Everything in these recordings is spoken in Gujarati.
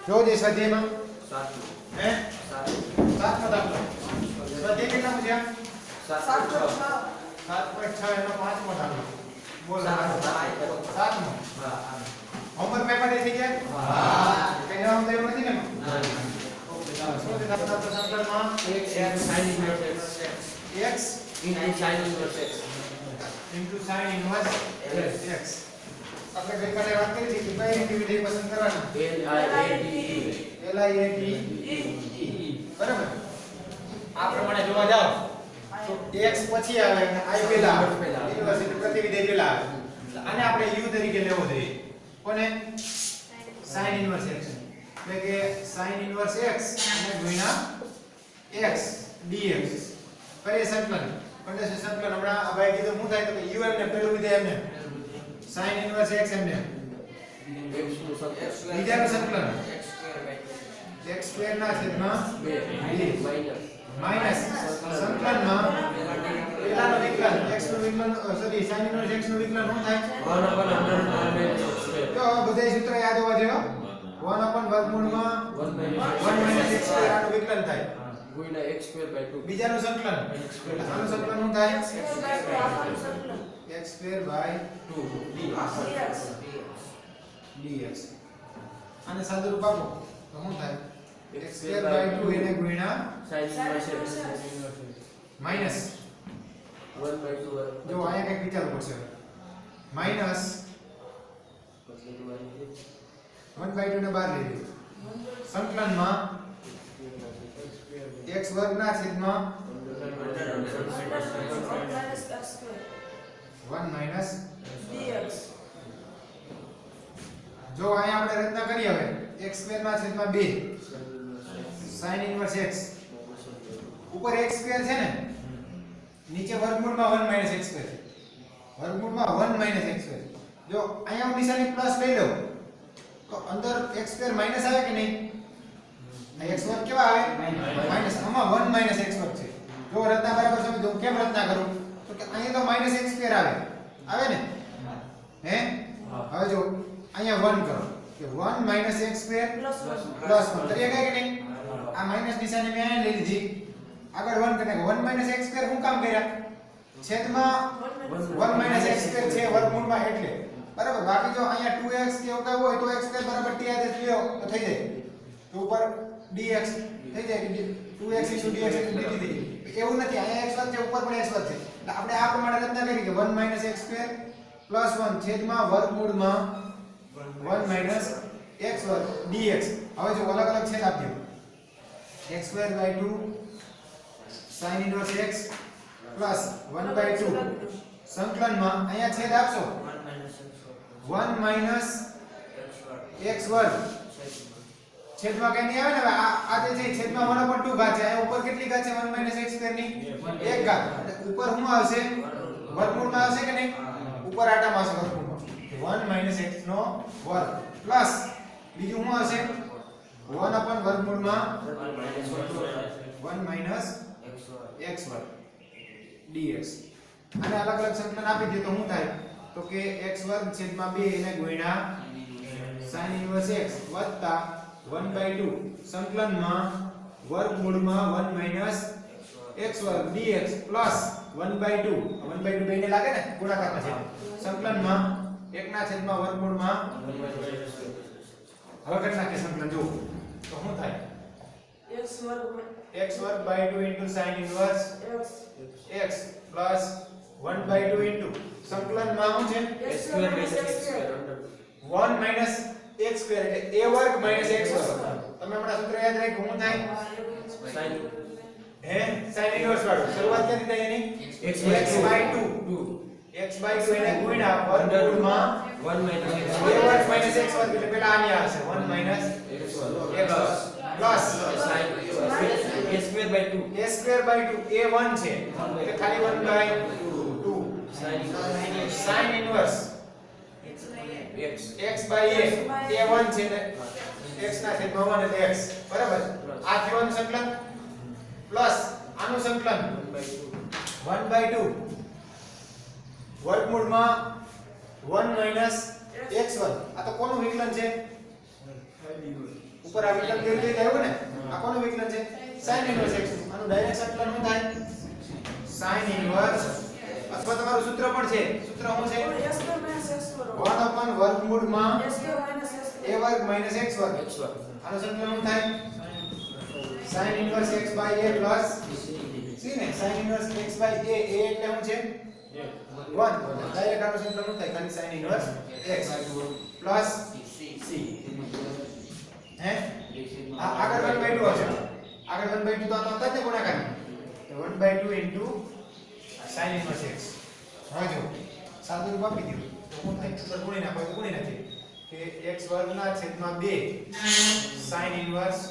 જો જે સ્વાધ્યાયમાં 7 હે 7 દાખલો સ્વાધ્યાય કેટલા પૂછ્યા 7.6 એનો 5મો દાખલો બોલો 7મો હોમવર્ક પેપર થઈ ગયા હા કઈ નામ દેવું નથી ને ઓકે ચાલો શું છે દાખલા સંકલનમાં x sin inverse x x into sin inverse x into sin inverse x આપણે ગઈકાલે વાત કરી હતી કે કઈ રીતે વિધેય પસંદ કરવાનું L I A T E બરાબર આ પ્રમાણે જોવા જાવ તો x પછી આવે અને i પહેલા આવે યુનિવર્સિટી પ્રતિવિધેય પહેલા આવે આને આપણે u તરીકે લેવો જોઈએ કોને sin inverse x એટલે કે sin inverse x અને ગુણ્યા x dx કરીએ સંકલન એટલે સંકલન હમણાં આ ભાઈ કીધું શું થાય તો કે u એમને પહેલું વિધેય એમને sin inverse x એમને બીજાનું સંકલન x સ્ક્વેર ના છેદમાં 2 માઈનસ સંકલનમાં પહેલાનો વિકલન x નું વિકલન સોરી sin inverse x નું વિકલન શું થાય 1/1 તો બધા સૂત્ર યાદ હોવા જોઈએ 1/1 વર્ગમૂળમાં 1 - x સ્ક્વેર આનું વિકલન થાય ગુણ્યા x સ્ક્વેર બાય 2 બીજાનું સંકલન આનું સંકલન શું થાય x સ્ક્વેર બાય 2 dx આને સાદું રૂપ આપો તો શું થાય x સ્ક્વેર બાય 2 એને ગુણ્યા sin inverse x માઈનસ 1/2 જો આયા કંઈક વિચારવું પડશે માઈનસ 1/2 ને બહાર લઈ લો સંકલનમાં x વર્ગ ના છેદમાં 1 માઈનસ dx જો અહીંયા આપણે રચના કરી હવે x સ્ક્વેર ના છેદમાં 2 sin inverse x ઉપર x સ્ક્વેર છે ને નીચે વર્ગમૂળમાં 1 - x સ્ક્વેર વર્ગમૂળમાં 1 - x સ્ક્વેર જો અહીંયા હું નિશાની પ્લસ લઈ લઉં તો અંદર x સ્ક્વેર માઈનસ આવે કે નહીં આ x વર્ગ કેવા આવે માઈનસ આમાં 1 - x વર્ગ છે જો રચના બરાબર સમજો હું કેમ રચના કરું તો કે અહીંયા તો -x સ્ક્વેર આવે આવે ને હે હવે જો અહીંયા 1 કરો કે 1 - x સ્ક્વેર plus 1 તરીકે કઈ કે નહીં આ માઈનસ નિશાની મેં અહીં લઈ લીધી આગળ 1 કરીને 1 - x સ્ક્વેર શું કામ કર્યા છેદમાં 1 - x સ્ક્વેર છે વર્ગમૂળમાં એટલે બરાબર બાકી જો અહીંયા 2x કે એવું કઈ હોય તો x સ્ક્વેર બરાબર t આદેશ લ્યો તો થઈ જાય તો ઉપર dx થઈ જાય 2x * dx એટલે dt થઈ જાય એવું નથી અહીંયા x વર્ગ છે ઉપર પણ x વર્ગ છે એટલે આપણે આ પ્રમાણે રચના કરી કે 1 - x સ્ક્વેર + 1 છેદમાં વર્ગમૂળમાં 1 - x વર્ગ dx હવે જો અલગ અલગ છેદ આપજો x square by 2 sin inverse x plus 1/2 સંકલનમાં અહીંયા છેદ આપશો 1 માઈનસ x વર્ગ છેદમાં કઈ નહીં આવે ને હવે આ જે છે છેદમાં 1/2 ઘાત છે અહીંયા ઉપર કેટલી ઘાત છે 1 - x સ્ક્વેર ની 1 ઘાત એટલે ઉપર શું આવશે વર્ગમૂળમાં આવશે કે નહીં ઉપર આટામાં આવશે વર્ગમૂળમાં 1 - x નો વર્ગ પ્લસ બીજું શું આવશે 1 વર્ગમૂળમાં 1 - x વર્ગ dx અને અલગ અલગ સંકલન આપી દે તો શું થાય તો કે x વર્ગ છેદમાં 2 એને ગુણ્યા sin inverse x વત્તા 1/2 સંકલનમાં વર્ગમૂળમાં 1 - x વર્ગ dx પ્લસ 1/2 1/2 બેને લાગે ને ગુણાકારમાં છે સંકલનમાં 1 ના છેદમાં વર્ગમૂળમાં હવે કરી નાખીએ સંકલન જો તો શું થાય x વર્ગ x વર્ગ by 2 into sin inverse x plus 1/2 into સંકલનમાં શું છે x square x square 1 minus x square એટલે a વર્ગ minus x વર્ગ તમે હમણાં સૂત્ર યાદ રાખ્યું શું થાય sin હે sin inverse વાળું શરૂઆત કરી થાય એની x x by 2 x by 2 એને ગુણ્યા વર્ગમૂળમાં 1 - a વર્ગ minus x વર્ગ એટલે પેલા આની આવશે 1 minus x x વર્ગ plus sin a square by 2 a square by 2 a 1 છે એટલે ખાલી 1 by 2 sin inverse x by a a 1 છે ને x ના છેદમાં 1 એટલે x બરાબર આ થયું સંકલન પ્લસ આનું સંકલન 1/2 વર્ગમૂળમાં 1 - x વર્ગ આ તો કોનું વિકલન છે ઉપર આ વિકલન કેવી રીતે આવ્યું ને આ કોનું વિકલન છે sin ઇન્વર્સ x આનું ડાયરેક્ટ સંકલન શું થાય sin ઇન્વર્સ અથવા તમારું સૂત્ર પણ છે સૂત્ર શું છે S square minus X square 1 upon વર્ગમૂળમાં S square minus X a square વર્ગ minus x વર્ગ આનું સંકલન શું થાય sin inverse x by a plus c ને sin inverse x by a એટલે શું છે 1 ડાયરેક્ટ આનું સંકલન શું થાય ખાલી sin inverse x plus c હે આગળ 1/2 હશે આગળ 1/2 તો આ તો હતા જ ને ગુણાકાર તો 1/2 into sin inverse x હવે જો સાદું રૂપ આપી દીધું તો શું થાય ઉપર ગુણી નાખો તો ગુણી નાખીએ કે x વર્ગના છેદમાં 2 sin inverse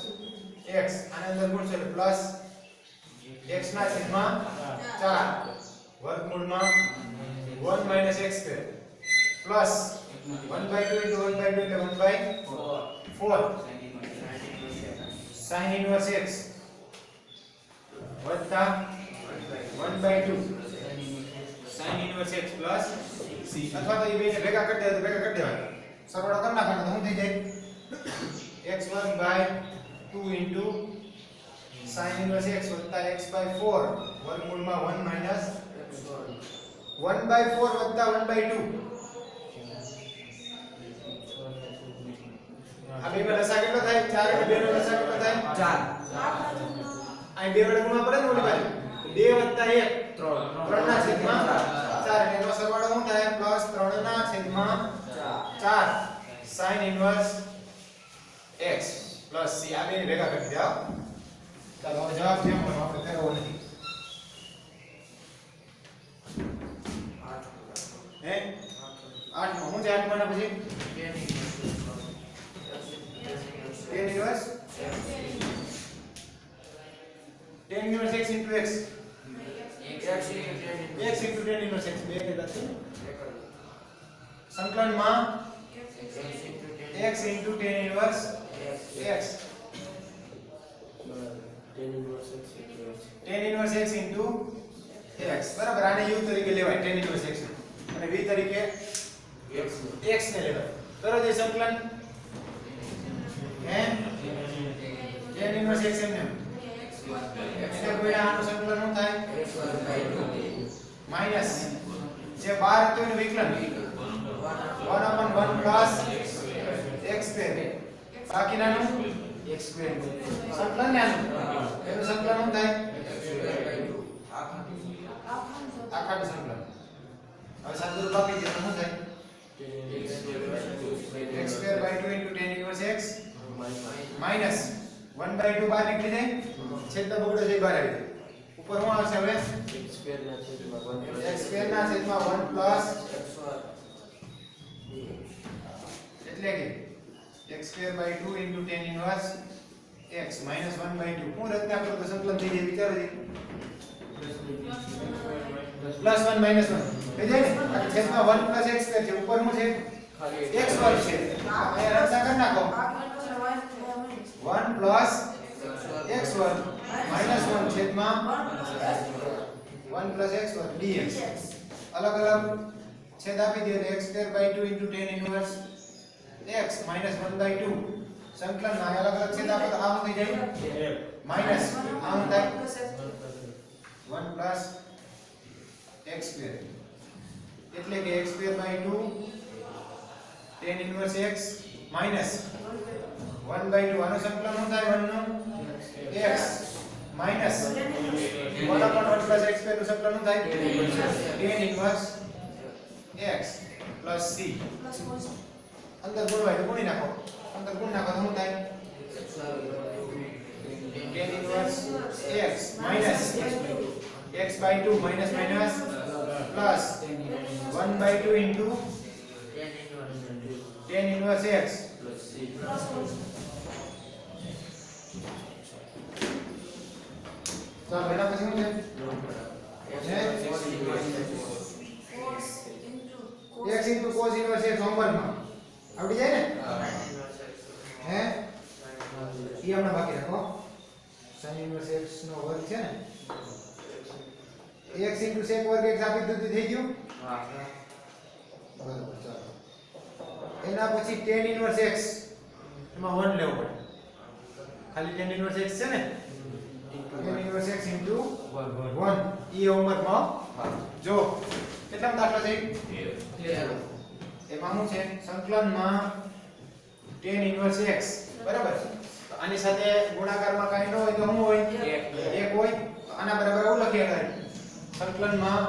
x આની અંદર ગુણશો એટલે પ્લસ x ના છેદમાં 4 વર્ગમૂળમાં 1 minus x square plus 1/2 into 1/2 એટલે 1/4 sin inverse x વત્તા 1/2 sin inverse x plus c અથવા તો એ બેને ભેગા કરી દેવા તો ભેગા કરી દેવાય સરવાળો કરી નાખવાનો તો શું થઈ જાય x વર્ગ by 2 into sin inverse x વત્તા x by 4 વર્ગમૂળમાં 1 minus 1/4 વત્તા 1/2 આ બે માં લસા કેટલો થાય 4 અને 2 નો લસા કેટલો થાય 4 આ બે વડે ગુણવા પડે ને ઓલી બાજુ 2 વત્તા 1 3 ના છેદમાં 4 એનો સરવાળો શું થાય પ્લસ 3 ના છેદમાં 4 sin inverse x plus c આ બે ભેગા કરી દો ચાલો હવે જવાબ જેમ હોય આપણે ફેરવવો નથી હે 8 માં હું છે 8 માં પછી tan inverse tan inverse x into x x into tan inverse x બે કે થશે સંકલનમાં x into tan inverse x tan inverse x into x બરાબર આને u તરીકે લેવાય tan inverse x અને v તરીકે x ને લેવાય બરાબર એ સંકલન tan inverse x એમને એટલે કોઈ આનું સંકલન શું થાય માઈનસ જે 12 હતું એનું વિકલન 1/1 plus x square બાકીનાનું x square સંકલન ને આનું એનું સંકલન શું થાય આખાનું સંકલન હવે સાદું રૂપ આપી દીધું શું થાય x square by 2 into tan inverse x minus 1/2 બહાર નીકળી જાય છેદનો બગડો છે બહાર આવી જાય ઉપર શું આવશે હવે x square ના છેદમાં 1 plus એટલે કે x square by 2 into tan inverse x minus 1/2 હું રચના કરું તો સંકલન થઈ જાય વિચારો જી plus 1 minus 1 થઈ જાય ને આ છેદમાં 1 plus x square છે ઉપર શું છે x વર્ગ છે અહીંયા રચના કરી નાખો 1 plus x વર્ગ minus 1 છેદમાં 1 plus x વર્ગ dx અલગ અલગ છેદ આપી દે x square by 2 into tan inverse x minus 1/2 સંકલન માં અલગ અલગ છેદ આપો તો આ શું થઈ જાય માઈનસ આ શું થાય 1 plus x square એટલે કે x square by 2 tan inverse x minus 1/2 આનું સંકલન શું થાય 1 નું x minus 1/1 plus x square નું સંકલન શું થાય tan inverse x plus c અંદર ગુણવાય તો ગુણી નાખો અંદર ગુણ નાખો તો શું થાય tan inverse x minus x by 2 minus minus plus 1/2 into tan inverse x plus c ચાલો એના પછી શું છે x into cos inverse x હોમવર્કમાં આવડી જાય ને હે ઈ હમણાં બાકી રાખો sin inverse x નો વર્ગ છે ને x into sec વર્ગ x આપી દીધું થઈ ગયું હા બરાબર ચાલો એના પછી tan inverse x એમાં 1 લેવો પડે ખાલી tan ઇન્વર્સ x છે ને tan ઇન્વર્સ x into 1 1 ઈ હોમવર્કમાં જો કેટલામો દાખલો છે એમાં શું છે સંકલનમાં tan ઇન્વર્સ x બરાબર તો આની સાથે ગુણાકારમાં કાંઈ ન હોય તો શું હોય 1 હોય તો આના બરાબર આવું લખીએ કરે સંકલનમાં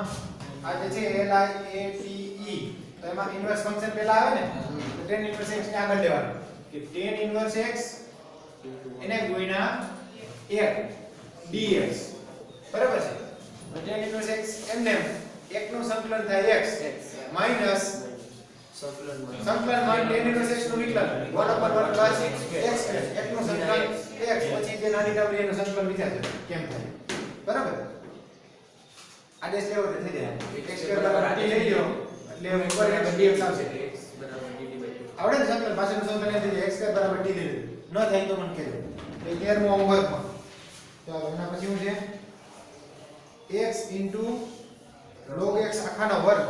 આ જે છે l i a t e તો એમાં ઇન્વર્સ ફંક્શન પહેલા આવે ને તો tan ઇન્વર્સ x ને આગળ લેવાનું કે tan ઇન્વર્સ x એને ગુણ્યા 1 dx બરાબર છે તો tan ઇન્વર્સ x એમને 1 નું સંકલન થાય x માઈનસ સંકલનમાં tan ઇન્વર્સ x નું વિકલન 1/1 પ્લસ x એક નું સંકલન x પછી જે નાની ડાવરી એનું સંકલન વિચારજો કેમ થાય બરાબર આદેશ લેવો તો થઈ જાય x બરાબર t લઈ લો એટલે ઉપર x dx આવશે આવડે ને સંકલન પાછળનું સંકલન થઈ જાય x બરાબર t લઈ લો ન થાય તો મને કહેજો એ 13મો હોમવર્કમાં ચાલો એના પછી શું છે x log x આખાનો વર્ગ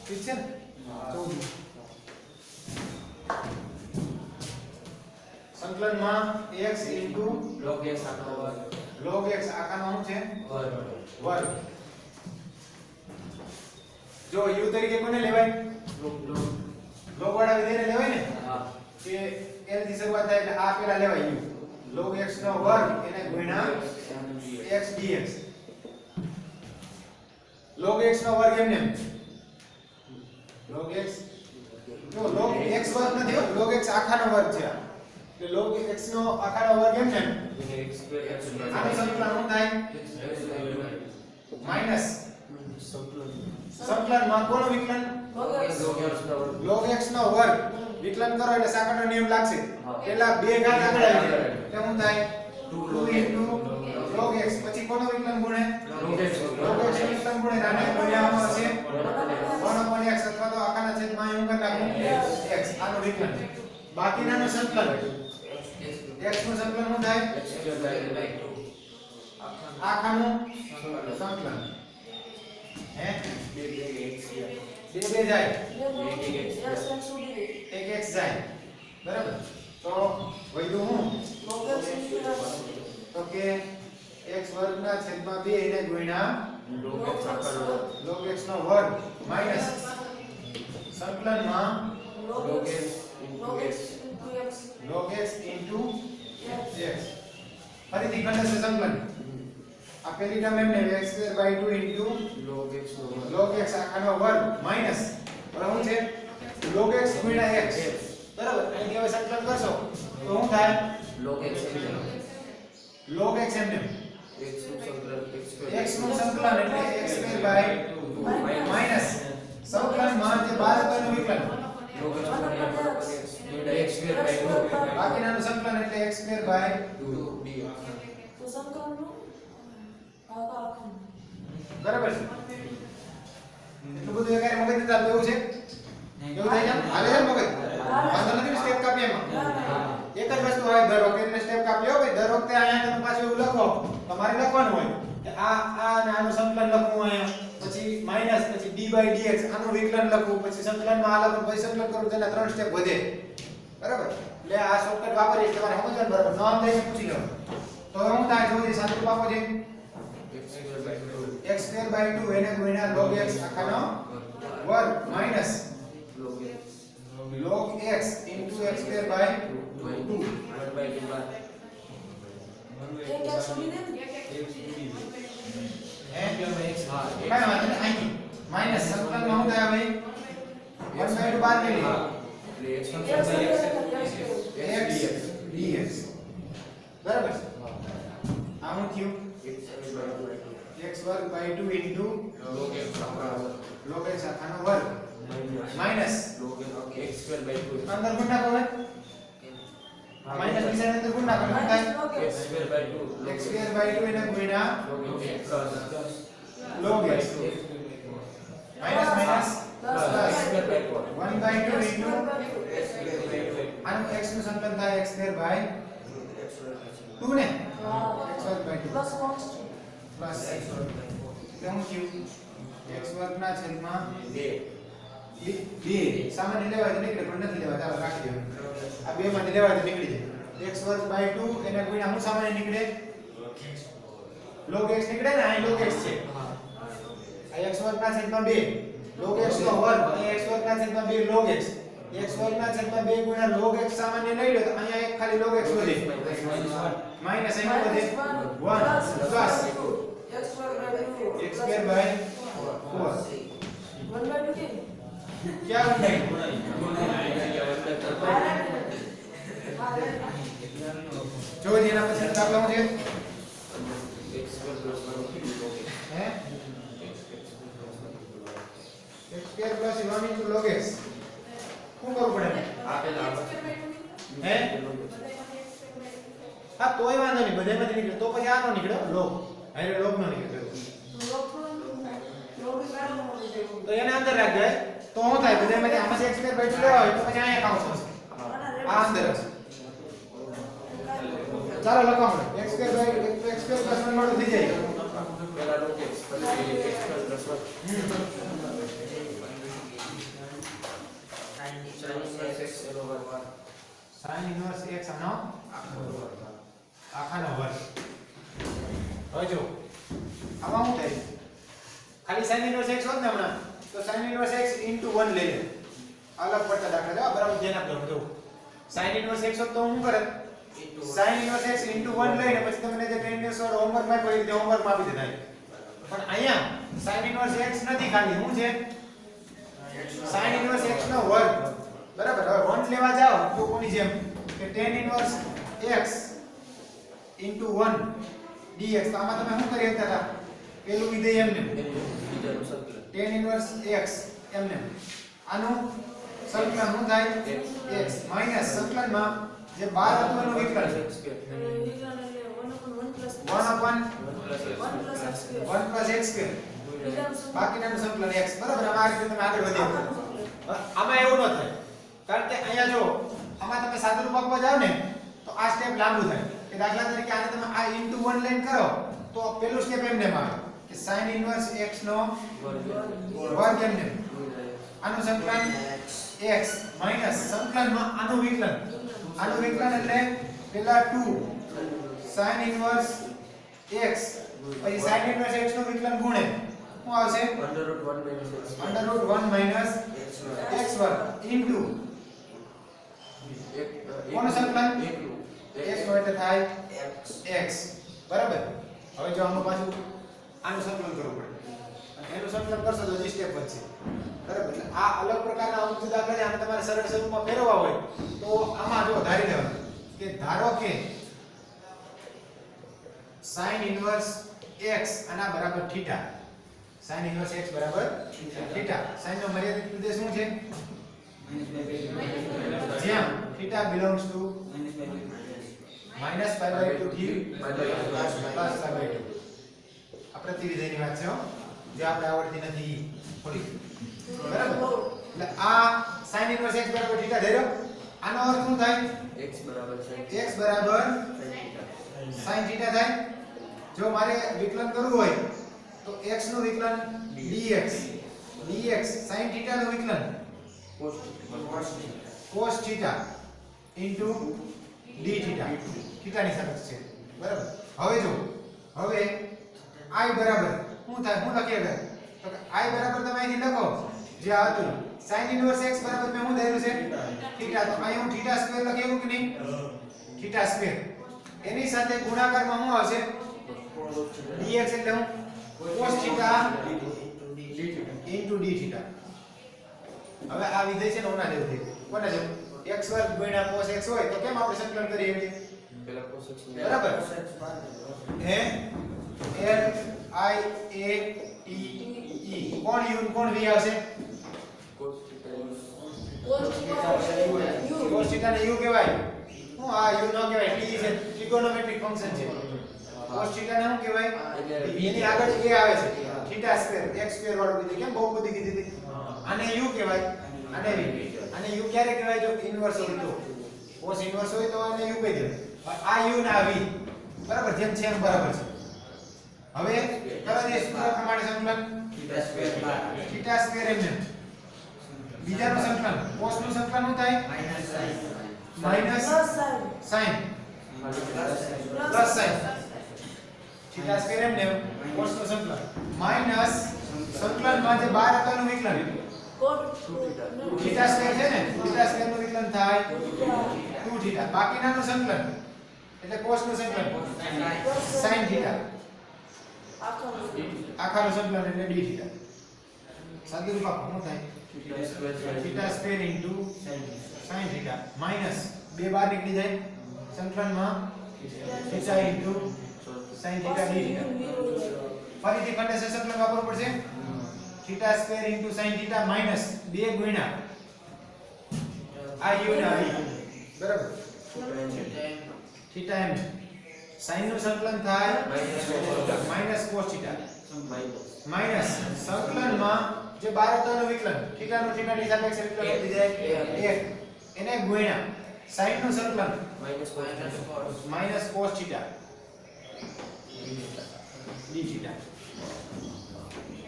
ઠીક છે ને 14 સંકલનમાં x log x આખો વર્ગ log x આખાનો શું છે વર્ગ જો u તરીકે કોને લેવાય log વાળા વિધેયને લેવાય ને હા કે l થી શરૂઆત થાય એટલે આ પેલા લેવાય u log x નો વર્ગ એને ગુણ્યા x dx log x નો વર્ગ એમને log x જો log x વર્ગ નથી હો log x આખાનો વર્ગ છે એટલે log x નો આખાનો વર્ગ એમને આનું સંકલન શું થાય માઈનસ સંકલનમાં કોનું વિકલન log x નો વર્ગ વિકલન કરો એટલે સાકળનો નિયમ લાગશે પહેલા બે ઘાત આગળ આવી જાય એટલે શું થાય 2 log x પછી કોનો વિકલન ગુણે log x નું વિકલન ગુણે આને ગુણ્યામાં હશે 1/x અથવા તો આખાના છેદમાં હું કરી નાખું x આનું વિકલન બાકીનાનું સંકલન x નું સંકલન શું થાય આખાનું સંકલન હે બે જાય એક x જાય બરાબર તો વધ્યું હું તો કે x વર્ગના છેદમાં 2 એને ગુણ્યા log x નો વર્ગ માઈનસ સંકલનમાં log x into x ફરીથી ખંડશે સંકલન આ પહેલી ટર્મ એમને x2/2 into log x આખાનો વર્ગ માઈનસ હવે શું છે log x ગુણ્યા x બરાબર અહીં હવે સંકલન કરશો તો શું થાય log x એમને x નું સંકલન એટલે x2/2 માઈનસ સંકલનમાં જે 12 હતું વિકલન બાકીનાનું સંકલન એટલે x2/2 બરાબર છે એટલું બધું એકારે મગજ નથી આવતું એવું છે કેવું થાય છે હાલે છે મગજ વાંધો નથી સ્ટેપ કાપી એમાં એક જ વસ્તુ હોય દર વખતે એટલે સ્ટેપ કાપી લો ભાઈ દર વખતે અહીંયા તમે પાછું એવું લખો તમારે લખવાનું હોય કે આ અને આનું સંકલન લખવું અહીંયા પછી માઈનસ પછી d/dx આનું વિકલન લખવું પછી સંકલનમાં આ લખવું પછી સંકલન કરવું તેના 3 સ્ટેપ વધે બરાબર એટલે આ શોર્ટકટ વાપરીએ તમારે સમજવાનું બરાબર નામ દઈને પૂછી લો તો શું થાય જોઈ સાચું પાપો છે x2/2 એને ગુણ્યા log x આખાનો વર્ગ minus log x into x2/2 કાંઈ વાંધો નહીં અહીં માઈનસ સંકલનમાં શું થાય ભાઈ 1/2 બાદ કરી x dx બરાબર આ શું થયું x2/2 into log x આખાનો વર્ગ માઈનસ અંદર ગુણ નાખો હવે માઈનસ નિશાન અંદર ગુણ નાખો શું થાય x2/2 એને ગુણ્યા log x minus minus plus 1/2 into આનું x નું સંકલન થાય x2/2 ને x2/2 પ્લસ કેમ ક્યુ x વર્ગના છેદમાં 2 સામાન્ય લેવાય તો નીકળે પણ નથી લેવાય ચાલો રાખી દેવાનું આ બે માંથી લેવાય તો નીકળી જાય x વર્ગ બાય 2 એને ગુણ્યા શું સામાન્ય નીકળે log x નીકળે ને અહીં log x છે આ x વર્ગ ના છેદમાં 2 log x નો વર્ગ અહીં x વર્ગ ના છેદમાં 2 log x x વર્ગ ના છેદમાં 2 ગુણ્યા log x સામાન્ય લઈ લો તો અહીંયા એક ખાલી log x વધે માઈનસ અહીં વધે 1 plus x square by 2 x square by 4 1 by 2 के क्या बनता है जो देना पसंद दाखला मुझे हैं x square plus 1 into log x શું કરવું પડે હે હા તોય વાંધો નહીં બધામાંથી નીકળે તો પછી આનો નીકળે log હવે log નો નીકળે તો એને અંદર રાખ જાય તો શું થાય બધામાંથી આમાં x square by 2 લેવા હોય તો પછી અહીંયા કાઉન્ટ થશે આ અંદર હશે ચાલો લખો આપણે x square by x square plus 1 વાળું થઈ જાય પેલા log x પછી x square plus 1 sin inverse x આનો આખાનો વર્ગ હવે જો આમાં શું થાય ખાલી sin inverse x હોત ને હમણાં તો sin inverse x into 1 લઈ લે અલગ પડતા દાખલા જો બરાબર ધ્યાન આપજો જો sin inverse x હોત તો હું કરે sin inverse x into 1 લઈને પછી તમને જે ટેન્ડન્સ વાળો હોમવર્ક માં કોઈ રીતે હોમવર્ક માં આપી દેતા પણ અહીંયા sin inverse x નથી ખાલી શું છે sin inverse x નો વર્ગ બરાબર હવે 1 લેવા જાઓ તો કોની જેમ કે tan inverse x into 1 dx તો આમાં તમે શું કરી શકતા હતા પેલું વિધેય એમને tan inverse x એમને આનું સંકલન શું થાય x માઈનસ સંકલનમાં જે 12 હતું એનું વિકલન 1 plus x square બાકીનાનું સંકલન x બરાબર આમાં આ રીતે તમે આગળ વધીએ આમાં એવું ન થાય કારણ કે અહીંયા જો આમાં તમે સાદું રૂપ આપવા જાવ ને તો આ સ્ટેપ લાંબુ થાય કે દાખલા તરીકે આને તમે આ into 1 લાઈન કરો તો પેલું સ્ટેપ એમને આવે કે sin inverse x નો વર્ગ એમને આનું સંકલન x માઈનસ સંકલનમાં આનું વિકલન એટલે પેલા 2 sin inverse x પછી sin inverse x નું વિકલન ગુણે શું આવશે √1 minus x વર્ગ into કોનું સંકલન x નો એટલે થાય x બરાબર હવે જો આનું પાછું આનું સંકલન કરવું પડે અને એનું સંકલન કરશો તો હજી સ્ટેપ વધશે બરાબર એટલે આ અલગ પ્રકારના અમુક દાખલા છે આને તમારે સરળ સ્વરૂપમાં ફેરવવા હોય તો આમાં જો ધારી લેવાનું કે ધારો કે sin inverse x આના બરાબર થીટા sin inverse x બરાબર થીટા sin નો મર્યાદિત પ્રદેશ શું છે જ્યાં theta belongs to minus pi by 2 થી plus pi by 2 આ પ્રતિવિધેયની વાત છે હો જે આપણે આવડતી નથી થોડી બરાબર એટલે આ sin inverse x બરાબર theta ધર્યો આનો અર્થ શું થાય x બરાબર sin theta થાય જો મારે વિકલન કરવું હોય તો x નું વિકલન dx sin theta નું વિકલન cos theta into d theta theta ની સાપેક્ષ છે બરાબર હવે જો હવે I બરાબર શું થાય હું લખી આગળ તો કે I બરાબર તમે અહીંથી લખો જે આ હતું sin inverse x બરાબર મેં શું ધાર્યું છે theta તો અહીં હું theta સ્ક્વેર લખી શકું કે નહીં theta સ્ક્વેર એની સાથે ગુણાકારમાં શું આવશે dx એટલે હું cos theta into d theta હવે આ વિધેય છે ને ઓના જેવું થઈ કોના જેવું x વર્ગ ગુણ્યા cos x હોય તો કેમ આપણે સંકલન કરીએ એવી પેલા cos x બરાબર હે l i a t e કોણ u કોણ v આવશે cos theta cos theta ને u કહેવાય હું આ u નો કહેવાય t છે ટ્રિગોનોમેટ્રિક ફંક્શન છે cos theta ને શું કહેવાય એની આગળ a આવે છે theta સ્ક્વેર x સ્ક્વેર વાળું કીધું કેમ બહુપદી કીધી હતી આને u કહેવાય આને v આને u ક્યારે કહેવાય જો ઇન્વર્સ હોય તો cos ઇન્વર્સ હોય તો આને u કહી દેવાય આ u ના v બરાબર જેમ છે એમ બરાબર છે હવે કયા દે સૂત્ર પ્રમાણે સંકલન થીટા સ્ક્વેર એમ બીજાનું સંકલન cos નું સંકલન શું થાય minus Plus sign. Sine plus sine theta square એમ ને કોસ નું સંકલન માઈનસ સંકલનમાં જે બહાર આવવાનું વિકલન Cot. થીટા સ્ક્વેર છે ને થીટા સ્ક્વેર નું વિકલન થાય 2 થીટા બાકીનાનું સંકલન એટલે કોસ નું સંકલન સાઈન થીટા આખાનું સંકલન એટલે d થીટા સાદું રૂપ આપો શું થાય theta square into sine theta minus બે બાર નીકળી જાય સંકલનમાં theta into sine theta d theta ફરીથી ખંડેશ્વર સંકલન વાપરવું પડશે theta square into sine theta minus 2 ગુણ્યા આ u ને આ u બરાબર થીટા એમ સાઈન નું સંકલન થાય માઈનસ કોસ થીટા માઈનસ સંકલનમાં જે બાર આવતાનું વિકલન થીટા નું થીટા ની સાપેક્ષે વિકલન વધી જાય 1 એને ગુણ્યા સાઈન નું સંકલન minus cos theta d theta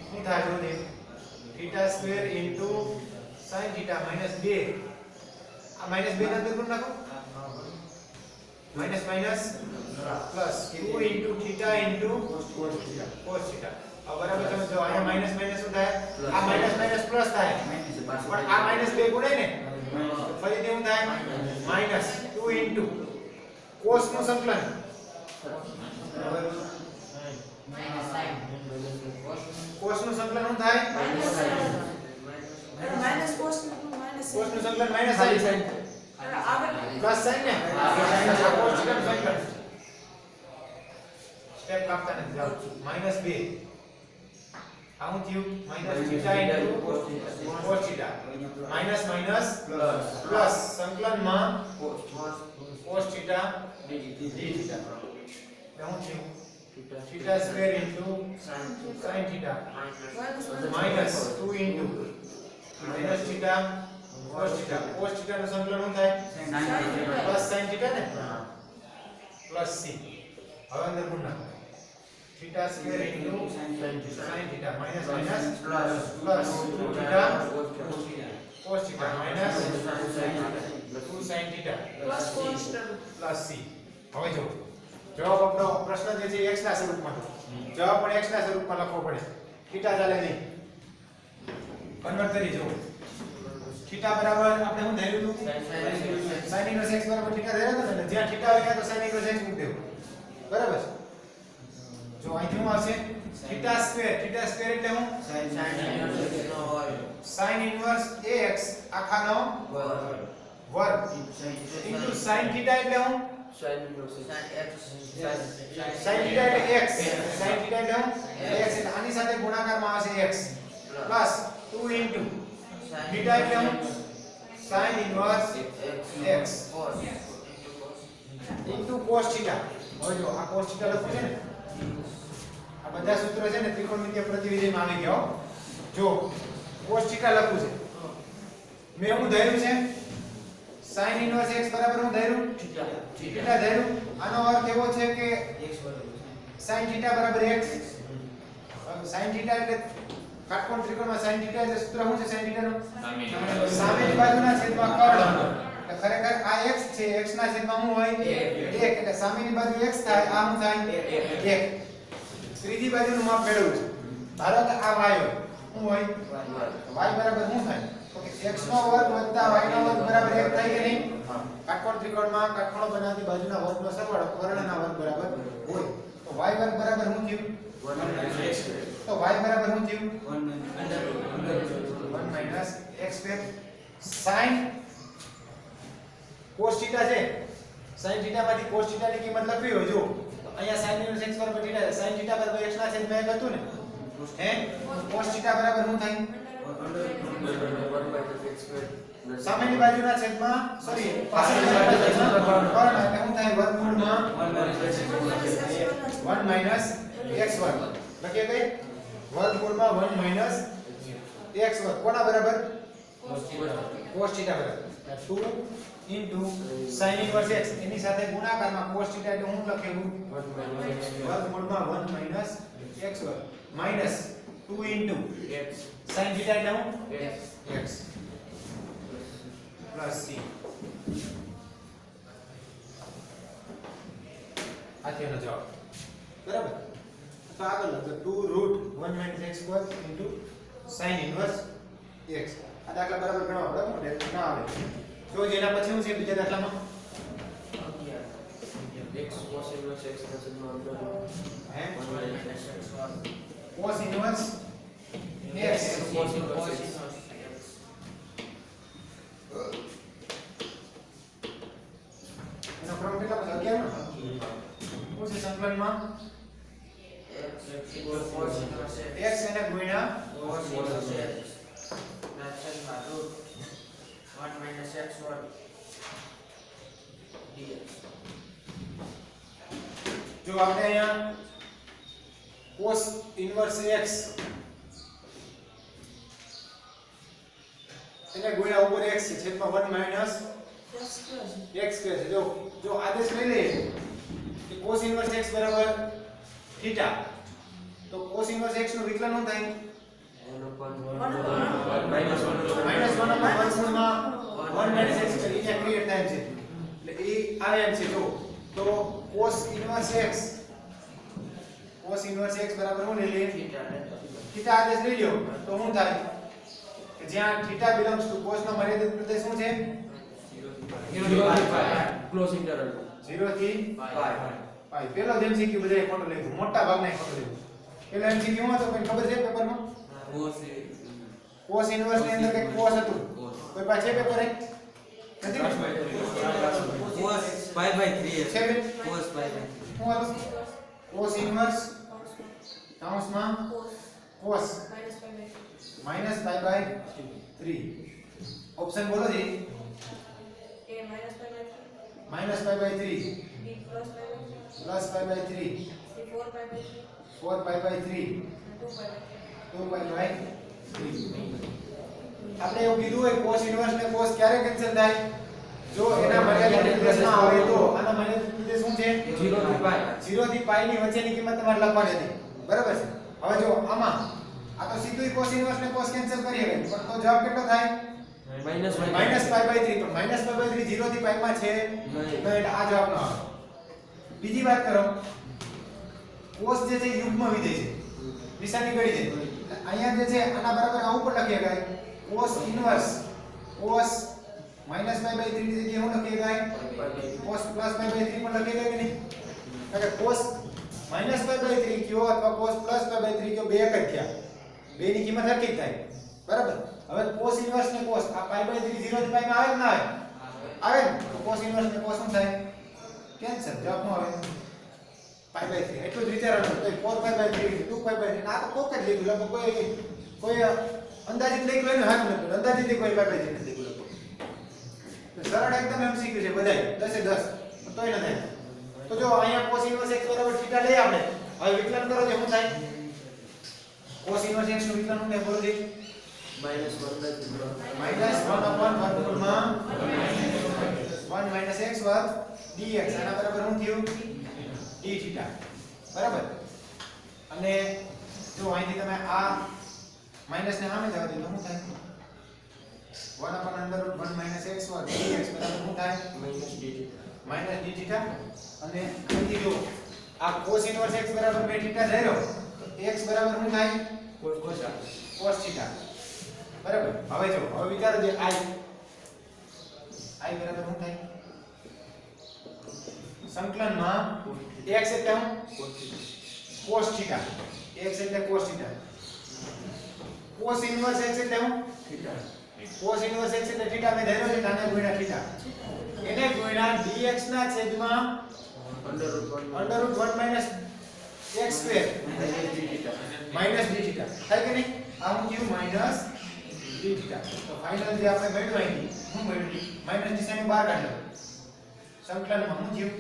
શું થાય જો દે theta square into sine theta minus 2 આ માઈનસ 2 ના અંદર ગુણ નાખો minus minus plus 2 into theta into cos theta अब बराबर समझो आया माइनस माइनस શું થાય આ માઈનસ માઈનસ પ્લસ થાય પણ આ માઈનસ 2 ગુણે ને ફરીથી શું થાય માઈનસ 2 ઇન્ટુ કોસ નું સંકલન કોસ નું સંકલન શું થાય Minus cos. Minus કોસ નું સંકલન માઈનસ સાઈન પ્લસ સાઈન ને આ કોસ થીટા નું સંકલન સ્ટેપ લાગતા નથી જાઓ માઈનસ 2 આવું થયું minus theta into cos theta minus minus plus સંકલનમાં કોસ થીટા d થીટા શું થયું theta square into sine theta minus 2 into minus theta cos theta નું સંકલન શું થાય પ્લસ સાઈન થીટા ને પ્લસ c હવે અંદર ગુણ નાખો theta square into sin theta minus minus plus 2 theta cos theta minus 2 sin theta Plus cos. Plus c હવે જો જવાબ આપણો પ્રશ્ન જે છે x ના સ્વરૂપમાં જવાબ પણ x ના સ્વરૂપમાં લખવો પડે થીટા ચાલે નહીં કન્વર્ટ કરી જો થીટા બરાબર આપણે શું ધાર્યું હતું sin ઇન્વર્સ x બરાબર થીટા ધાર્યો હતો ને જ્યાં થીટા હોય ત્યાં તો sin ઇન્વર્સ x મૂકી દેવું બરાબર જો અહીં શું આવશે થીટા સ્ક્વેર એટલે હું sin ઇન્વર્સ ax આખાનો વર્ગ ઇન્ટુ sin થીટા એટલે હું sin થીટા એટલે x sin થીટા એટલે હું x એટલે આની સાથે ગુણાકારમાં આવશે x પ્લસ 2 ઇન્ટુ થીટા એટલે હું sin inverse x into cos theta હવે જો આ cos થીટા લખું છે ને આ બધા સૂત્રો છે ને ત્રિકોણમિતિય પ્રતિવિધિમાં આવી ગયા જો cos થીટા લખું છે મેં હું ધાર્યું છે sin ઇન્વર્સ x બરાબર હું ધાર્યું થીટા ધાર્યું આનો અર્થ એવો છે કે sin થીટા બરાબર x sin થીટા એટલે કાટકોણ ત્રિકોણમાં sin થીટા એટલે સૂત્ર શું છે sin થીટાનું સામેની બાજુના છેદમાં કર્ણ એટલે ખરેખર આ x છે x ના છેદમાં શું હોય 1 એટલે સામેની બાજુ x થાય આ શું થાય 1 ત્રીજી બાજુનું માપ મેળવવું છે ધારો કે આ y હોય શું હોય y બરાબર શું થાય તો કે x નો વર્ગ વત્તા y નો વર્ગ બરાબર 1 થાય કે નહીં કાટકોણ ત્રિકોણમાં કાટખૂણો બનાવતી બાજુના વર્ગનો સરવાળો કર્ણના વર્ગ બરાબર હોય તો y વર્ગ બરાબર શું થયું તો y બરાબર શું થયું 1 x square sin cos theta છે sin થીટા માંથી cos થીટા ની કિંમત લખવી હોય જો અહીંયા sin ઇન્વર્સ x બરાબર થીટા છે sin થીટા બરાબર x ના છેદમાં 1 હતું ને હે cos થીટા બરાબર શું થાય સામેની બાજુના છેદમાં સોરી પાછળની બાજુના છેદમાં કર્ણ એટલે શું થાય વર્ગમૂળમાં 1 x વર્ગ લખીએ કઈ વર્ગમૂળમાં 1 x વર્ગ કોના બરાબર cos થીટા બરાબર 2 ઇન્ટુ sin ઇન્વર્સ x એની સાથે ગુણાકારમાં cos થીટા એટલે હું લખેલું વર્ગમૂળમાં 1 x વર્ગ માઈનસ 2 ઇન્ટુ sin થીટા એટલે હું x પ્લસ c આ થયો એનો જવાબ બરાબર તો આગળ લખો 2√1 - x² sin ઇન્વર્સ x આ દાખલા બરાબર ગણવા બરાબર મોઢે ના આવે તો એના પછી શું છે બીજા દાખલામાં x cos inverse x ના છેદમાં અંદર હે 1 minus x cos inverse x cos inverse x એનો ક્રમ કેટલા પછી 11 નો શું છે સંકલનમાં x એને ગુણ્યા cos inverse x જો આપણે અહીંયા cos ઇન્વર્સ x એને ગુણ્યા ઉપર x છે છેદમાં 1 માઈનસ x સ્ક્વેર છે જો આદેશ લઈ લઈએ કે cos ઇન્વર્સ x બરાબર થીટા તો cos ઇન્વર્સ x નું વિકલન શું થાય minus 1 -1 માં 1 ગુણમાં 1 માઈનસ x સ્ક્વેર એ ક્રિએટ થાય છે એટલે એ આવે એમ છે જો તો cos ઇન્વર્સ x બરાબર શું લઈ લઈએ થીટા આદેશ લઈ લ્યો તો શું થાય કે જ્યાં થીટા બિલોંગ્સ ટુ cos નો મર્યાદિત પ્રદેશ શું છે 0 થી ક્લોઝ ઇન્ટરવલ 0 થી પાઈ પેલો જ MCQ બધાય ખોટો લખ્યો મોટા ભાગના ખોટો લખ્યો પેલો MCQ માં તો કોઈ ખબર છે પેપરમાં cos ઇન્વર્સ ની અંદર કે cos હતું કોઈ પાસે છે પેપર નથી cos pi by 3 છે બે cos pi by 3 શું હતું cos ઇન્વર્સ કૌંસમાં cos minus pi by 3 -pi by 3 option બોલો જી a minus pi by 3 -pi by 3 b plus pi by 3 +pi by 3 c 4 pi by 3 4pi by 3 2 pi by 3 2pi by 3 આપણે એવું કીધું હોય cos ઇન્વર્સ ને cos ક્યારે કેન્સલ થાય જો એના મર્યાદિત પ્રદેશમાં આવે તો આના મર્યાદિત પ્રદેશ શું છે 0 થી પાઈ 0 થી પાઈ ની વચ્ચેની કિંમત તમારે લખવાની હતી બરાબર છે હવે જો આમાં આ તો સીધું cos ઇન્વર્સ ને cos કેન્સલ કરી હવે પણ તો જવાબ કેટલો થાય minus -pi by 3 પણ -pi by 3 0 થી પાઈ માં છે નહીં. તો એટલે આ જવાબ ન આવે બીજી વાત કરો cos જે છે યુગ્મ વિધેય છે નિશાની ગળી છે અહીંયા જે છે આના બરાબર આ ઉપર લખી શકાય cos inverse cos -pi by 3 ની જગ્યાએ શું લખી શકાય cos +pi by 3 પણ લખી શકાય કે નહીં એટલે cos -pi by 3 કયો અથવા cos +pi by 3 કયો બે એક જ થયા બે ની કિંમત હરખી જ થાય બરાબર હવે cos ઇન્વર્સ ને cos આ pi by 3 0 થી pi માં આવે કે ના આવે આવે ને તો cos ઇન્વર્સ ને cos શું થાય કેન્સલ જવાબ નો આવે pi by 3 એટલું જ વિચારવાનું તો 4pi by 3 2pi by 3 આ તો કોક જ લીધું લગભગ કોઈ અંદાજિત લઈ ગયો ને હાથ નથી અંદાજિત કોઈ pi by 3 નથી લખ્યું તો સરળ એકદમ MCQ છે બધાય 10 એ 10 તોય ન થાય તો જો અહીંયા cos ઇન્વર્સ x બરાબર થીટા લઈએ આપણે હવે વિકલન કરો તો શું થાય cos ઇન્વર્સ x નું વિકલન શું થાય બોલો જી minus 1 by 3 -1/1 x વર્ગ dx આના બરાબર શું થયું d થીટા બરાબર અને જો અહીંથી તમે આ માઈનસ ને સામે જવા દો તો શું થાય 1/√1 - x વર્ગ dx બરાબર શું થાય minus d d થીટા અને અહીંથી જો આ cos ઇન્વર્સ x બરાબર 2 થીટા લઈ લો તો x બરાબર શું થાય cos થીટા બરાબર હવે જો હવે વિચારો જે i બરાબર શું થાય સંકલનમાં x એટલે શું cos થીટા x એટલે cos theta cos inverse x એટલે શું cos ઇન્વર્સ x એટલે થીટા મે ધર્યો છે આને ગુણ્યા થીટા એને ગુણ્યા dx ના છેદમાં √1 - x square minus d theta થાય કે નહીં આ હું કયું માઈનસ d થીટા તો ફાઇનલ જે આપણે મળ્યું અહીંથી શું મળ્યું માઈનસ નિશાની બહાર કાઢો સંકલનમાં હું થયું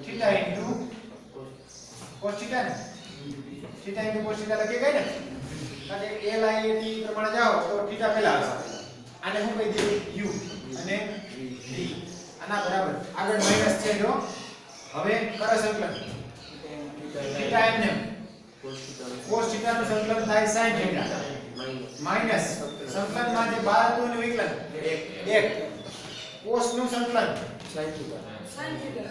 થીટા ઇન્ટુ cos થીટા ને થીટા ઇન્ટુ cos થીટા લખી ગઈ ને કારણ કે l i a t પ્રમાણે જાઓ તો થીટા પહેલા આવશે આને હું કહી દઈએ u અને d આના બરાબર આગળ માઈનસ છે જો હવે કરો સંકલન થીટા એમ ને cos થીટા નું સંકલન થાય sin થીટા માઈનસ સંકલનમાં જે 12 હતું એનું વિકલન 1 cos નું સંકલન sin theta sin theta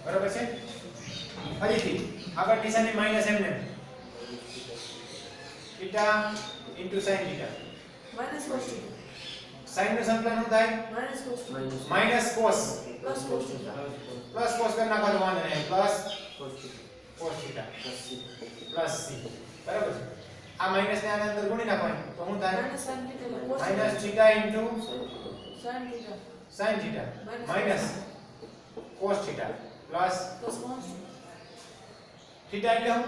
બરાબર છે ફરીથી આગળ નિશાની માઈનસ એમ ને theta into sin theta minus cos theta sin નું સંકલન શું થાય minus cos minus minus cos plus cos theta plus cos કરી નાખો તો વાંધો નહીં plus cos cos theta plus c plus c બરાબર છે આ માઈનસ ને આના અંદર ગુણી નાખવાનું તો શું થાય minus sin theta cos minus theta into sin theta sin theta minus cos theta plus plus cos theta એટલે શું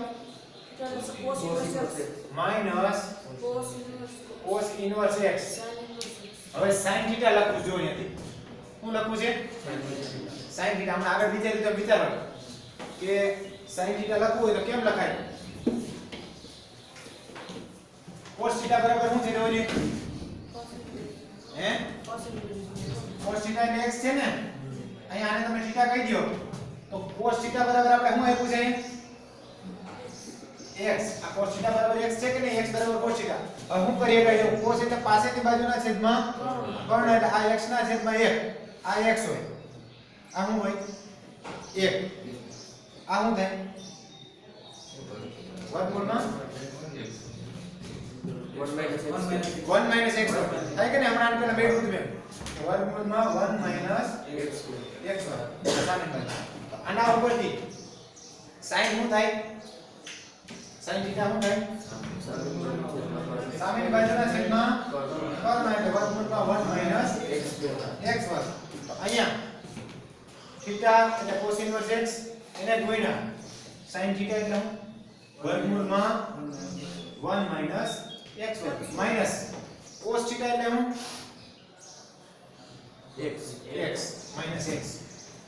plus cos inverse minus cos inverse cos inverse x sin inverse હવે sin થીટા લખવું જોઈએ નથી શું લખવું છે sin થીટા આપણે આગળ વિચાર્યું તો વિચારો કે sin થીટા લખવું હોય તો કેમ લખાય cos થીટા બરાબર શું છે રોજી હે કોસ ઇન્વર્સ cos થીટા એટલે x છે ને અહીંયા આને તમે થીટા કહી દો તો cos થીટા બરાબર આપણે શું આપ્યું છે x આ cos થીટા બરાબર x છે કે નહીં x બરાબર cos થીટા હવે શું કરીએ કે cos એટલે પાસેની બાજુના છેદમાં કર્ણ એટલે આ x ના છેદમાં 1 આ x હોય આ શું હોય 1 આ શું થાય વર્ગમૂળમાં 1 minus x 1 minus x થાય કે ને હમણાં આને પહેલા બેઠું હતું વર્ગમૂળમાં 1 minus x x સામે બાજુ આના ઉપરથી sin શું થાય sin થીટા શું થાય સામેની બાજુના છેદમાં કર્ણ એટલે વર્ગમૂળમાં 1 minus x square x વર્ગ તો અહીંયા થીટા એટલે cos ઇન્વર્સ x એને ગુણ્યા sin થીટા એટલે શું વર્ગમૂળમાં 1 minus x વર્ગ માઈનસ cos થીટા એટલે શું x x minus x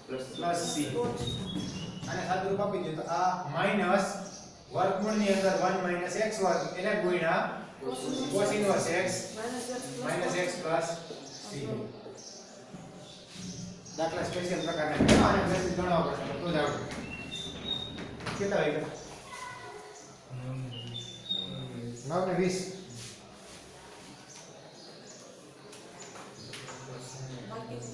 plus plus c અને સાદું રૂપ આપી દો તો આ માઈનસ વર્ગમૂળની અંદર 1 minus x વર્ગ એને ગુણ્યા cos inverse x minus x minus x plus c દાખલા સ્પેશિયલ પ્રકારના છે આને બેસિક ગણવા પડશે તો જ આવડે કેટલા વાગ્યા 9 ને 20 બાકી તો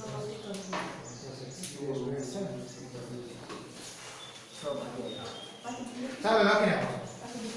ચાલો લખી નાખો બાકી